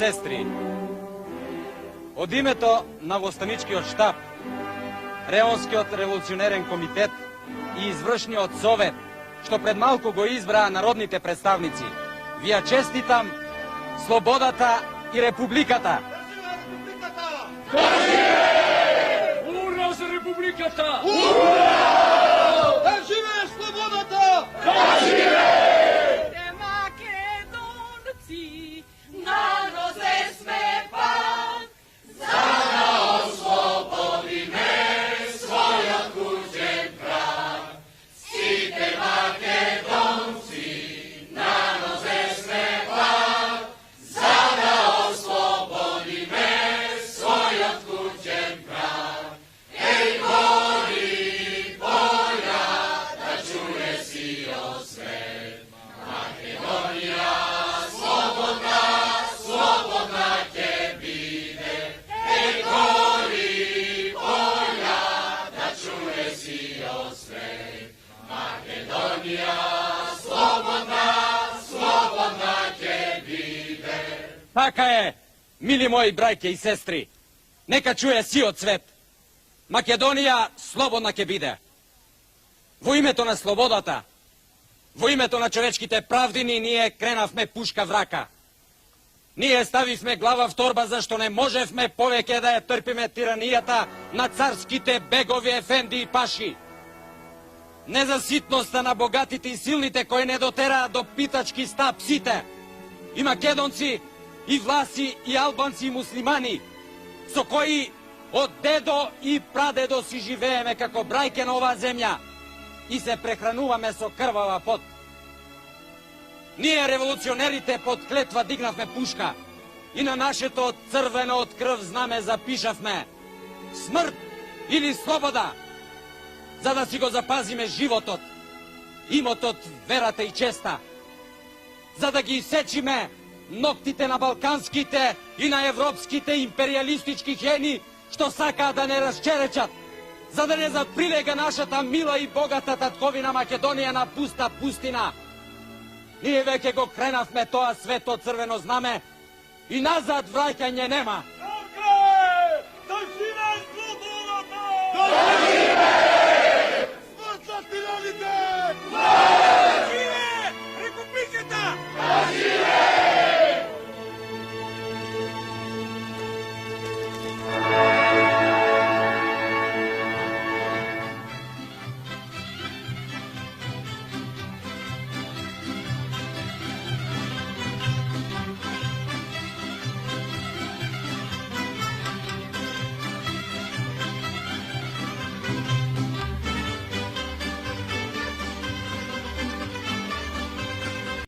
сестри, од името на Востаничкиот штаб, Реонскиот револуционерен комитет и Извршниот совет, што пред малку го избраа народните представници, ви ја честитам слободата и републиката. Ура за републиката! Ура! Да живее слободата! Да живее! Македонци, народе сме пак, за да ослободиме својот куќен крак. Сите македонци, народе сме пак, за да ослободиме својот куќен крак. Еј, гори полја, да чуе сиот свет, Македонија слободна, слободна ќе биде. Еј, гори полја, да чуе сиот свет, Македонија слободна, слободна ќе биде. Така е, мили мои браќа и сестри, нека чуе сиот свет. Македонија слободна ќе биде. Во името на слободата, во името на човечките правдини, ние кренавме пушка врака. Ние ставивме глава в торба, зашто не можевме повеќе да ја трпиме тиранијата на царските бегови, ефенди и паши. Не за ситноста на богатите и силните кои не дотераа до питачки стап сите. И македонци, и власи, и албанци, и муслимани, со кои од дедо и прадедо си живееме како брајке на оваа земја и се прехрануваме со крвава пот. Ние, револуционерите, под клетва дигнавме пушка и на нашето црвено од крв знаме запишавме смрт или слобода, за да си го запазиме животот, имотот, верата и честа, за да ги сечиме ноктите на балканските и на европските империалистички хени, што сакаа да не расчеречат, за да не заприлега нашата мила и богата татковина Македонија на пуста пустина. Ние веќе го кренавме тоа свето црвено знаме и назад враќање нема.